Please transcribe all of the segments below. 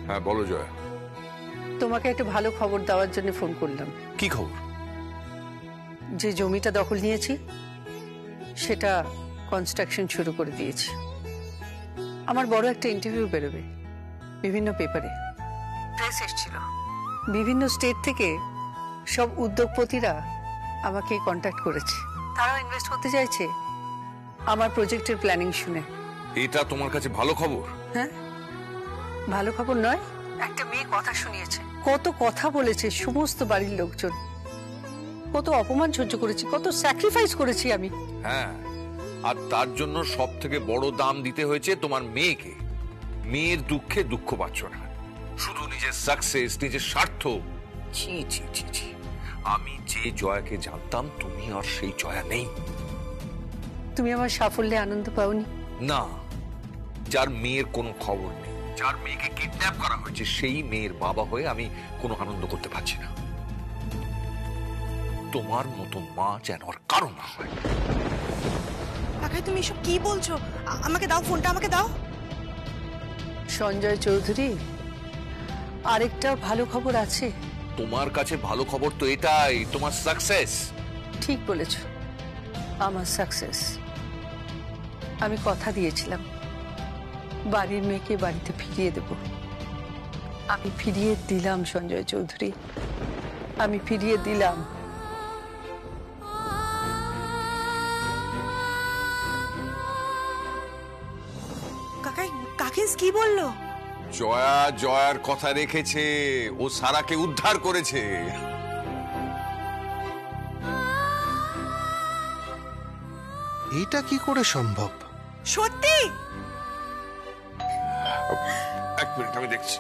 হ্যাঁ বলো জয়া। তোমাকে একটা ভালো খবর দেওয়ার জন্য ফোন করলাম। কি খবর? যে জমিটা দখল নিয়েছি সেটা কনস্ট্রাকশন শুরু করে দিয়েছি। আমার বড় একটা ইন্টারভিউ বেরোবে বিভিন্ন পেপারে, প্রেস এসেছিল। বিভিন্ন স্টেট থেকে সব উদ্যোগপতিরা আমাকে কন্ট্যাক্ট করেছে, তারাও ইনভেস্ট করতে চাইছে আমার প্রজেক্টের প্ল্যানিং শুনে। এটা তোমার কাছে ভালো খবর? হ্যাঁ, ভালো খবর নয়। একটা মেয়ে কথা শুনিয়েছে, কত কথা বলেছে সমস্ত বাড়ির লোকজন, কত অপমান সহ্য করেছি, কত স্যাক্রিফাইস করেছি আমি। হ্যাঁ, আর তার জন্য সব থেকে বড় দাম দিতে হয়েছে তোমার মেয়েকে। মেয়ের দুঃখে দুঃখ পাচ্ছ না, শুধু নিজের সাকসেস, নিজের স্বার্থ। ছি ছি ছি ছি, আমি যে জয়াকে জানতাম তুমি আর সেই জয়া নেই। তুমি আমার সাফল্যে আনন্দ পাওনি? না, যার মেয়ের কোনো খবর নেই, যার মেয়েকে কিডন্যাপ করা হয়েছে, সেই মেয়ের বাবা হয়ে আমি কোনো আনন্দ করতে পারছি না। তোমার মতো মা যেন আর কারো না হয়। কাকাই তুমি এসব কি বলছো? আমাকে দাও ফোনটা, আমাকে দাও। সঞ্জয় চৌধুরী, আরেকটা ভালো খবর আছে। তোমার কাছে ভালো খবর তো এটাই, তোমার সাকসেস। ঠিক বলেছ, আমার সাকসেস। আমি কথা দিয়েছিলাম বাড়ির মেয়েকে বাড়িতে ফিরিয়ে দেব। আমি ফিরিয়ে দিলাম সঞ্জয় চৌধুরী, আমি ফিরিয়ে দিলাম। কাকাই কাকিস কি বললো? জয়া জয়ার কথা রেখেছে, ও সারাকে উদ্ধার করেছে। এটা কি করে সম্ভব? সত্যি? এক মিনিট, আমি দেখছি।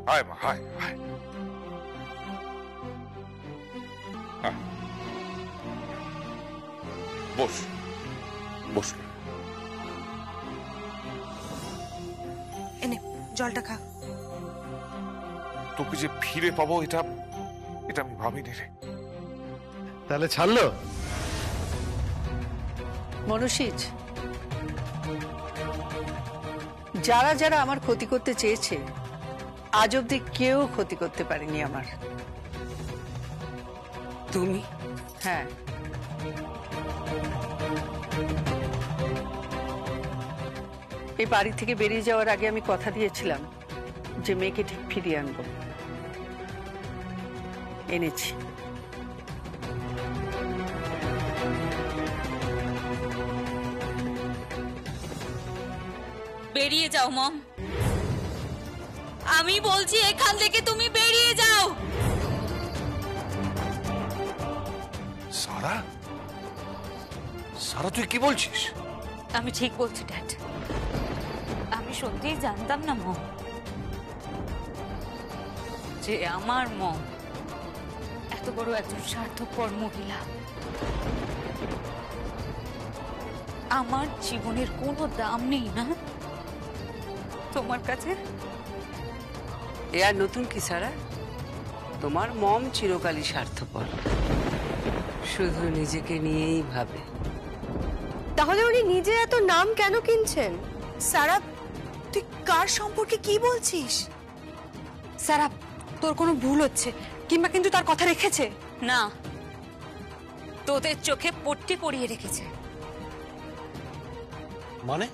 হায় মা, হায় হায়। বস বস, এনে জলটা খা। তোকে যে ফিরে পাবো এটা এটা আমি ভাবিনি রে। তাহলে ছাড়লো? মনসিজ, যারা যারা আমার ক্ষতি করতে চেয়েছে আজ অব্দি কেউ ক্ষতি করতে পারেনি আমার। তুমি? হ্যাঁ, এই বাড়ি থেকে বেরিয়ে যাওয়ার আগে আমি কথা দিয়েছিলাম যে মেয়েকে ঠিক ফিরিয়ে আনবো। এনেছি। বেরিয়ে যাও মম, আমি বলছি এখান থেকে তুমি বেরিয়ে যাও। সারা, সারা তুই কি বলছিস? আমি ঠিক বলছি ড্যাড, আমি সত্যিই জানতাম না মম যে আমার মম এত বড় একজন স্বার্থপর মহিলা। আমার জীবনের কোনো দাম নেই না তোমার কাছে? এ আর নতুন কি সারা? তোমার মম চিরকালই স্বার্থপর, শুধু নিজেকে নিয়েই ভাবে। তাহলে উনি নিজে এত নাম কেন কিনছেন? সারা, তুই কার সম্পর্কে কি বলছিস? সারা, তোর কোনো ভুল হচ্ছে, কিংবা কিন্তু তার কথা রেখেছে না, তোদের চোখে পট্টি পরিয়ে রেখেছে। মানে?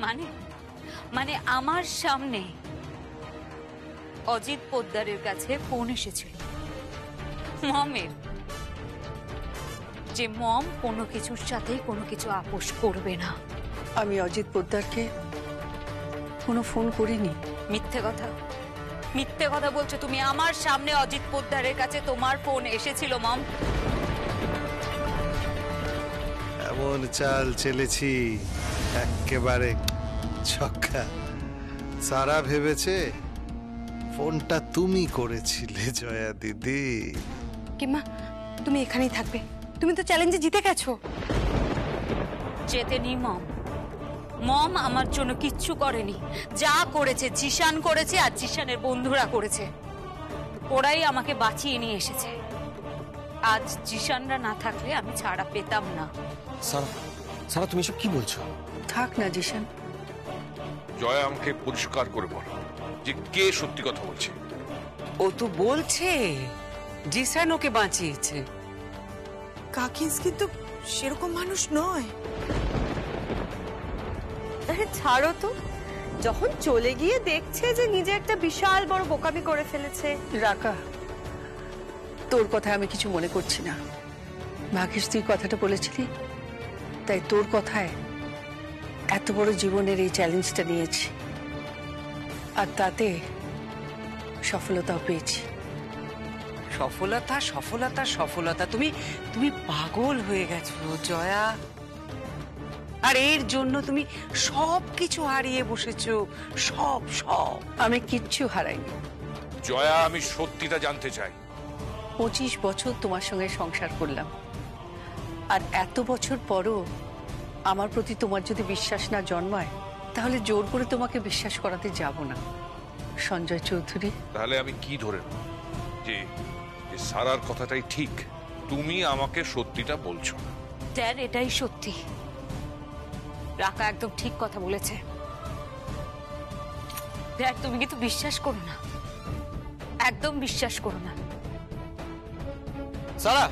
মানে মানে আমার সামনে অজিত পোদ্দারের কাছে ফোন এসেছিল মমের, যে মম কোনো কিছুর সাথেই কোনো কিছু আপোষ করবে না। আমি অজিত পোদ্দারকে কোনো ফোন করিনি। মিথ্যে কথা, মিথ্যে কথা বলছো তুমি। আমার সামনে অজিত পোদ্দারের কাছে তোমার ফোন এসেছিল মম। এমন চাল চেলেছি একেবারে ছক্কা। সারা ভেবেছে ফোনটা তুমি করেছিলে জয়া দিদি। কিম্মা তুমি এখানেই থাকবে, তুমি তো চ্যালেঞ্জে জিতে গেছো। যেতে নি মম, মম আমার জন্য কিচ্ছু করেনি। যা করেছে জিশান করেছে, আর জিশানের বন্ধুরা করেছে। ওরাই আমাকে বাঁচিয়ে নিয়ে এসেছে। আজ জিশানরা না থাকলে আমি ছাড়া পেতাম না। সারা, সারা তুমি সব কি বলছো? থাক না জিশান, জয়া আমাকে পরিষ্কার করে বলো যে কে সত্যি কথা বলছে। ও তো বলছে জিসান ওকে বাঁচিয়েছে। কাকিন্স কিন্তু সেরকম মানুষ নয়। আরে ছাড়ো তো, যখন চলে গিয়ে দেখছে যে নিজে একটা বিশাল বড় বোকামি করে ফেলেছে। রাকা, তোর কথা আমি কিছু মনে করছি না। ভাগ্যিস তুই কথাটা বলেছিলি, তাই তোর কথায় এত বড় জীবনের এই চ্যালেঞ্জটা নিয়েছি, আর তাতে সফলতাও পেয়েছি। সফলতা সফলতা সফলতা, তুমি তুমি পাগল হয়ে গেছো জয়া। আর এর জন্য তুমি সব কিছু হারিয়ে বসেছো, সব সব। আমি কিচ্ছু হারাইনি। জয়া, আমি সত্যিটা জানতে চাই। 25 বছর তোমার সঙ্গে সংসার করলাম, আর এত বছর পরও আমার প্রতি তোমার যদি বিশ্বাস না জন্মায়, তাহলে জোর করে তোমাকে বিশ্বাস করাতে যাব না সঞ্জয় চৌধুরী। তাহলে আমি কি ধরে নেব যে যে সারার কথাটাই ঠিক? তুমি আমাকে সত্যিটা বলছো না। ড্যাড, এটাই সত্যি। রাকা একদম ঠিক কথা বলেছে। ড্যাড, তুমি কিন্তু বিশ্বাস করো না, একদম বিশ্বাস করো না। সারা,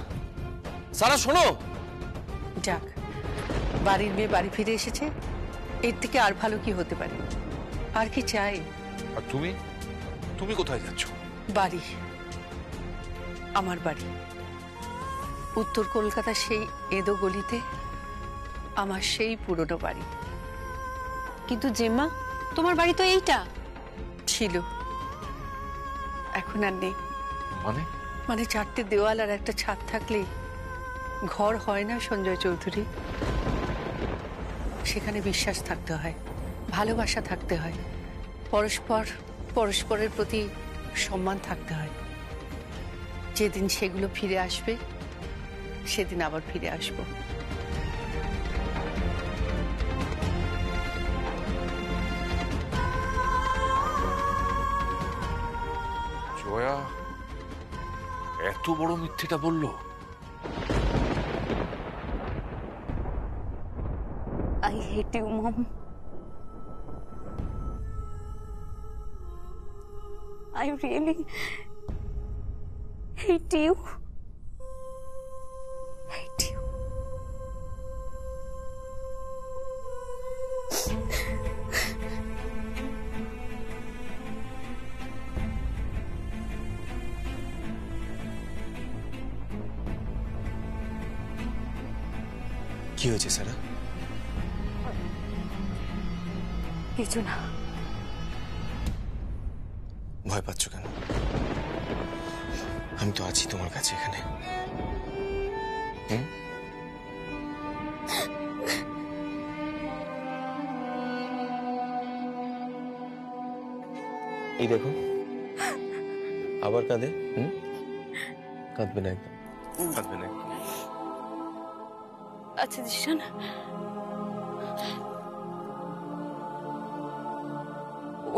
সারা শোনো। যাক, বাড়ির মেয়ে বাড়ি ফিরে এসেছে, এর থেকে আর ভালো কি হতে পারে? আর কি চাই? আর তুমি তুমি কোথায় যাচ্ছ? বাড়ি, আমার বাড়ি, উত্তর কলকাতার সেই এদো গলিতে, আমার সেই পুরনো বাড়ি। কিন্তু জেম্মা, তোমার বাড়ি তো এইটা ছিল, এখন আর নেই। মানে? মানে 4টে দেওয়াল আর একটা ছাদ থাকলেই ঘর হয় না সঞ্জয় চৌধুরী। সেখানে বিশ্বাস থাকতে হয়, ভালোবাসা থাকতে হয়, পরস্পরের প্রতি সম্মান থাকতে হয়। যেদিন সেগুলো ফিরে আসবে, সেদিন আবার ফিরে আসবো। জয়া এত বড় মিথ্যেটা বললো? I hate you, Mom. I really hate you. Hate you. কি হয়েছে সারা? কিছু না। ভয় পাচ্ছ কেন? আমি তো আছি তোমার কাছে এখানে। এই দেখো আবার কাঁদে। কাঁদবে না একদম, কাঁদবে না একদম। আচ্ছা জিশান,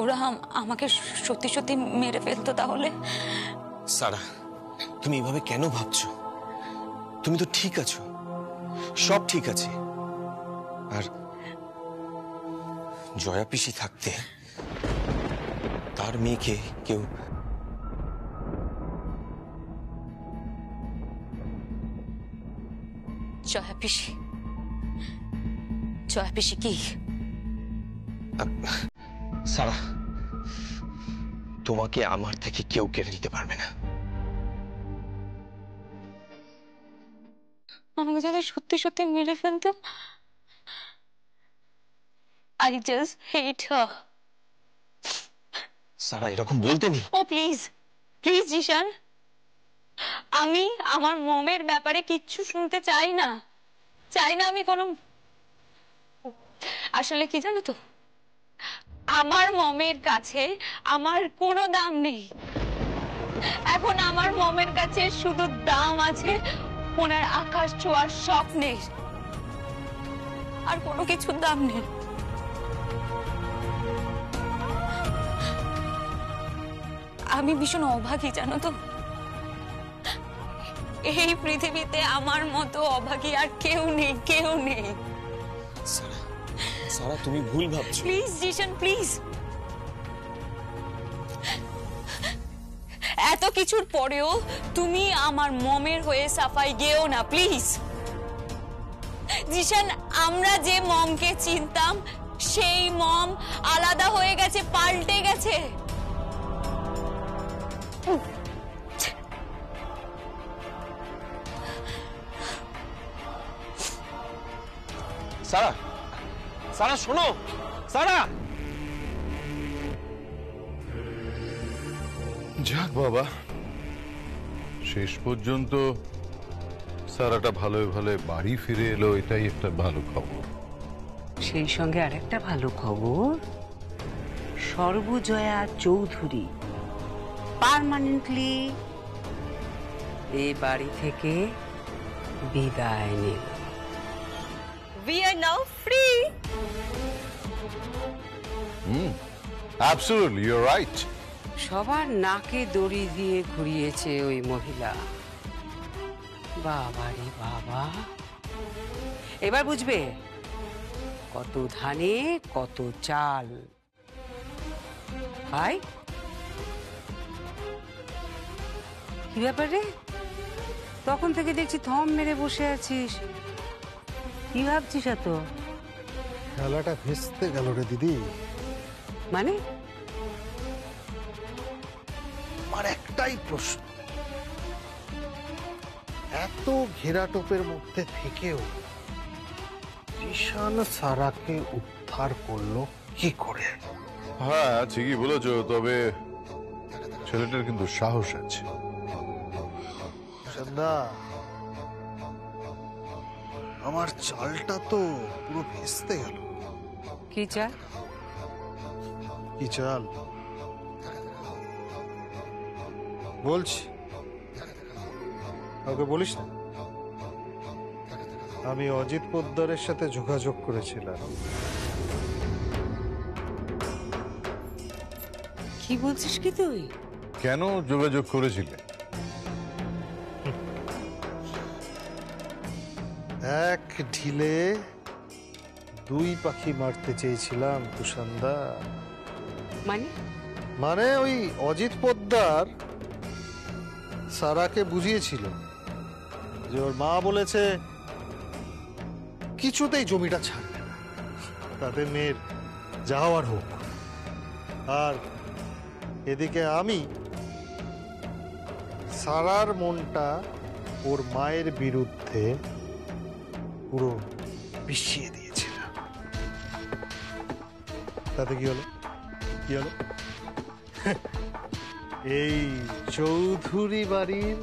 ওরা আমাকে সত্যি সত্যি মেরে ফেলতো তাহলে? সারা, তুমি এভাবে কেন ভাবছো? তুমি তো ঠিক আছো, সব ঠিক আছে। আর জয়া পিসি থাকতে তার মেয়েকে কেউ জয়া পিসি কি? সারা, তোমাকে আমার থেকে কেউ কেড়ে নিতে পারবে না। আমাকে যারা সত্যি সত্যি মেরে ফেলতো, I just hate her. সারা এরকম বলতে নেই। Oh please, please জিশান, আমি আমার মমের ব্যাপারে কিচ্ছু শুনতে চাই না। আমি কোনো, আসলে কি জানো তো, আমার মমের কাছে আমার কোনো দাম নেই। এখন আমার মমের কাছে শুধু দাম আছে ওনার আকাশ ছোঁয়ার স্বপ্নের, আর কোনো কিছুর দাম নেই। আমি ভীষণ অভাগী জানো তো, এই পৃথিবীতে আমার মতো অভাগী আর কেউ নেই। সারা তুমি ভুল ভাবছো। Please Zeeshan, please. এত কিছুর পরেও তুমি আমার মমের হয়ে সাফাই গেও না, প্লিজ। জিশান, আমরা যে মমকে চিনতাম সেই মম আলাদা হয়ে গেছে, পাল্টে গেছে। সারা, সারা শোনো, সারা। যাক বাবা, শেষ পর্যন্ত সারাটা ভালো বাড়ি ফিরে এলো, এটাই একটা ভালো খবর। সেই সঙ্গে আরেকটা ভালো খবর, সর্বজয়া চৌধুরী পার্মানেন্টলি এই বাড়ি থেকে বিদায় নিল। We are now free. Absolutely, you're right. সবার নাকে দড়ি দিয়ে ঘুরিয়েছে ওই মহিলা। বাবারে বাবা, এবার বুঝবে কত ধানে কত চাল। ভাই, কি ব্যাপারে? তখন থেকে দেখছি থম মেরে বসে আছিস, কি ভাবছিস এত? খেলাটা ভেস্তে গেল রে দিদি। মানে? আমার একটাই প্রশ্ন, এত ঘেরাটোপের মধ্যে থেকেও জিশান সারাকে উদ্ধার করলো কি করে? হ্যাঁ, ঠিকই বলেছো, তবে ছেলেটার কিন্তু সাহস আছে। সন্ধ্যা, আমার চালটা তো পুরো ভেস্তে গেল। কি চাল? কি চাল বলছি, কাউকে বলিস না। আমি অজিত পোদ্দারের সাথে যোগাযোগ করেছিলাম। কি বলছিস কি তুই? কেন যোগাযোগ করেছিলে? এক ঢিলে দুই পাখি মারতে চেয়েছিলাম তুষানদা। মানে ওই অজিত পোদ্দার সারাকে বুঝিয়েছিল যে ওর মা বলেছে কিছুতেই জমিটা ছাড়বে না, তাতে মেয়ের যা হওয়ার হোক। আর এদিকে আমি সারার মনটা ওর মায়ের বিরুদ্ধে পুরো পিষিয়ে দিয়েছিলাম। তাতে কি হলো? এই চৌধুরী বাড়ির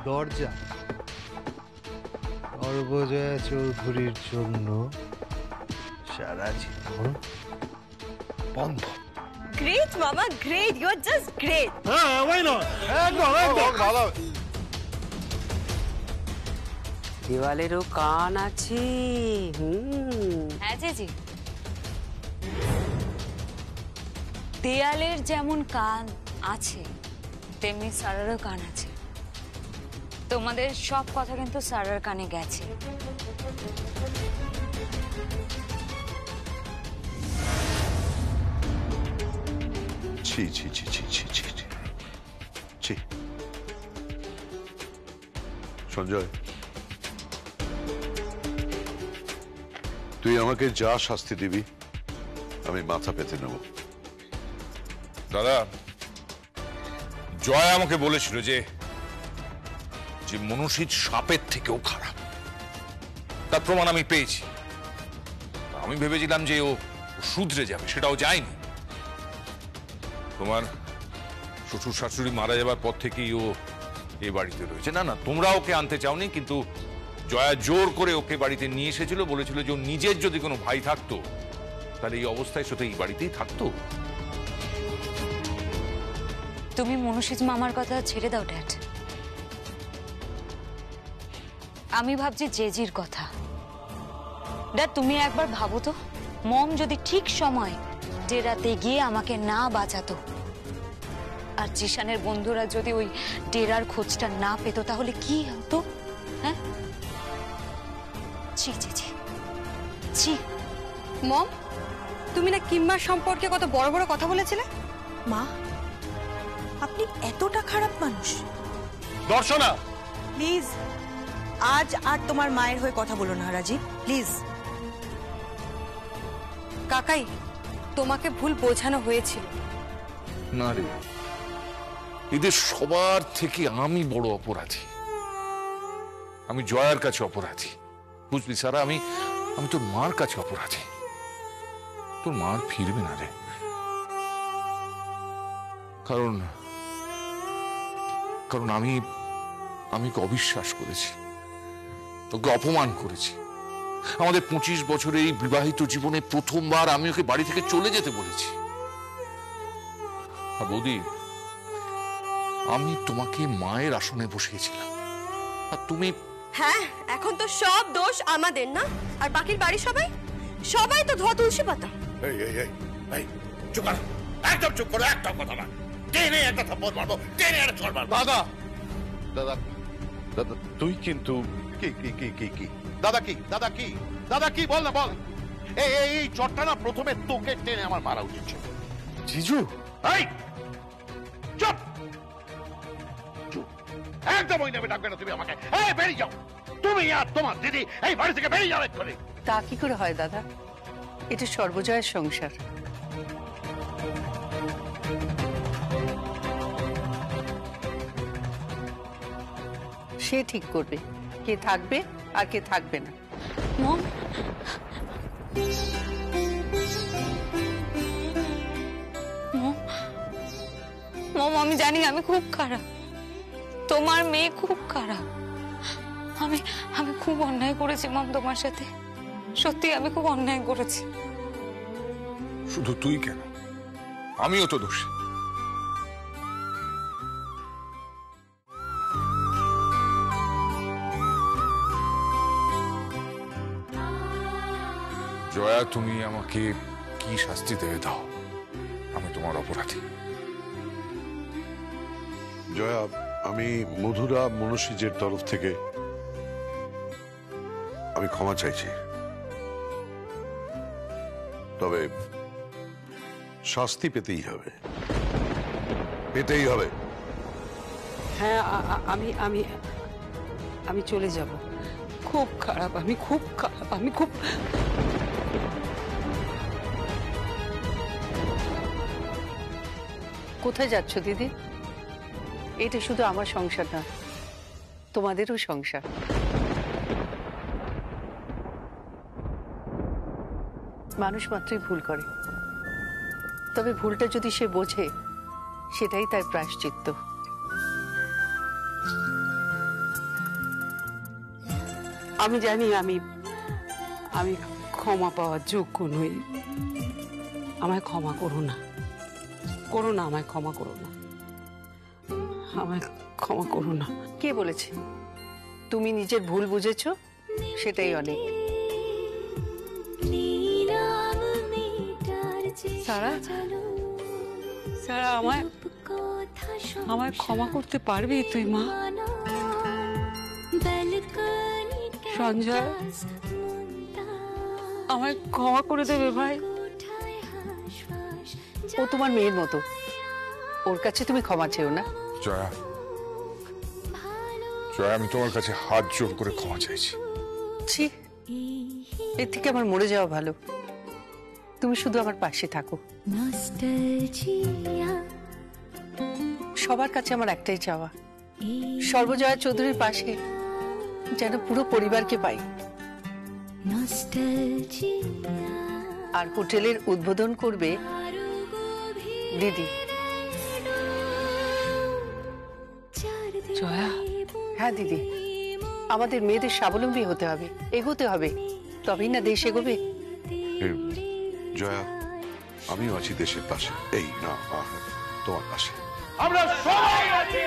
দরজা সর্বজয়া চৌধুরীর জন্য সারা জীবন বন্ধ। Great, Mama, great. You're just great. হ্যাঁ, why not? একদম ভালো। দেওয়ালেরও কান আছে। হ্যাঁ জেজি, দেয়ালের যেমন কান আছে তেমনি সারারও কান আছে। তোমাদের সব কথা কিন্তু সারার কানে গেছে। ছি ছি ছি ছি ছি ছি ছি। সঞ্জয়, তুই আমাকে যা শাস্তি দিবি আমি মাথা পেতে নেব। দাদা, জয় আমাকে বলেছিল যে মনুষ্যিত সাপের থেকেও খারাপ, তার প্রমাণ আমি পেয়েছি। আমি ভেবেছিলাম যে ও শুধরে যাবে, সেটাও যায়নি। তোমার শ্বশুর শাশুড়ি মারা যাবার পর থেকেই ও এই বাড়িতে রয়েছে। না না, তোমরা ওকে আনতে চাওনি, কিন্তু জয়া জোর করে ওকে বাড়িতে নিয়ে এসেছিল, বলেছিল যে ওর নিজের যদি কোনো ভাই থাকতো তাহলে এই অবস্থায় সে তো এই বাড়িতেই থাকতো। তুমি মনুষিজ মামার কথা ছেড়ে দাও ড্যাড। আমি ভাবছি জেজির কথা। ড্যাড তুমি একবার ভাবো তো, মম যদি ঠিক সময় ডেরাতে গিয়ে আমাকে না বাঁচাতো, আর জিশানের বন্ধুরা যদি ওই ডেরার খোঁজটা না পেত, তাহলে কি হতো? হ্যাঁ, ছি ছি ছি ছি। মম, তুমি না কিম্মার সম্পর্কে কত বড় বড় কথা বলেছিলে। মা, আপনি এতটা খারাপ মানুষ? দর্শনা, প্লিজ আজ আর তোমার মায়ের হয়ে কথা বলো না রাজীব, প্লিজ। কাকাই, তোমাকে ভুল বোঝানো হয়েছিল। না রে, এদের সবার থেকে আমি বড় অপরাধী। আমি জয়ার কাছে অপরাধী, বুঝলি সারা? আমি তোর মার কাছে অপরাধী। তোর মা আর ফিরবে না রে, কারণ আমি ওকে অবিশ্বাস করেছি, তোকে অপমান করেছি। আমাদের 25 বছরের এই বিবাহিত জীবনে প্রথমবার আমি ওকে বাড়ি থেকে চলে যেতে বলেছি। আর বৌদি, আমি তোমাকে মায়ের আসনে বসিয়েছিলাম, আর তুমি... হ্যাঁ, এখন তো সব দোষ আমাদের, না? আর বাকির বাড়ি সবাই তো ধোয়া তুলসী পাতা। চুপ কর, একদম চুপ করো, একদম কথা না। টেনে একটা থাপ্পড় মারবো, টেনে একটা চড় মারবো। দাদা দাদা দাদা, তুই কিন্তু কি দাদা কি বল না, বল। এই চটটা না প্রথমে তোকে টেনে আমার মারা উচিত ছিল। জিজু, এই চুপ চুপ, একদম ওই নামে ডাকবে না তুমি আমাকে। এই বেরিয়ে যাও, তুমি আর তোমার দিদি এই বাড়ি থেকে বেরিয়ে যাও এক্ষুনি। তা কি করে হয় দাদা? এটা সর্বজয়ের সংসার। সে ঠিক করবে কে থাকবে আর কে থাকবে না। মম, মম, আমি জানি আমি খুব খারাপ, তোমার মেয়ে খুব খারাপ। আমি খুব অন্যায় করেছি মম তোমার সাথে, সত্যি আমি খুব অন্যায় করেছি। শুধু তুই কেন, আমিও তো দোষী। জয়া, তুমি আমাকে কি শাস্তি দেবে দাও, আমি তোমার অপরাধী। জয়া, আমি মধুরা মনসিজের তরফ থেকে আমি ক্ষমা চাইছি, তবে শাস্তি পেতেই হবে, পেতেই হবে। হ্যাঁ, আমি চলে যাব। খুব খারাপ, আমি খুব খারাপ, আমি খুব... কোথায় যাচ্ছ দিদি? এটা শুধু আমার সংসার না, তোমাদেরও সংসার। মানুষ মাত্রই ভুল করে, তবে ভুলটা যদি সে বোঝে সেটাই তার প্রায়শ্চিত্ত। আমি জানি আমি ক্ষমা পাওয়ার যোগ্য নই। আমায় ক্ষমা করো না, আমায় ক্ষমা করো না, আমায় ক্ষমা করো না। কে বলেছে? তুমি নিজের ভুল বুঝেছ, সেটাই অনেক। সারা, আমায় ক্ষমা করতে পারবি তুই মা? সঞ্জয় আমায় ক্ষমা করে দেবে ভাই? ও তোমার মেয়ের মতো, ওর কাছে তুমি ক্ষমা চেও না। জয়া, আমি তোমার কাছে হাত জোর করে ক্ষমা চাইছি। ছি, এর থেকে আমার মরে যাওয়া ভালো। তুমি শুধু আমার পাশে থাকো। সবার কাছে আমার একটাই চাওয়া, সর্বজয়া চৌধুরীর পাশে যেন পুরো পরিবারকে পাই। আর হোটেলের উদ্বোধন করবে দিদি। জয়া, হ্যাঁ দিদি, আমাদের মেয়েদের স্বাবলম্বী হতে হবে, এগোতে হবে, তবেই না দেশ এগোবে। জয়া, আমিও আছি দেশের পাশে, এই না তোমার পাশে। আমরা সবাই আছি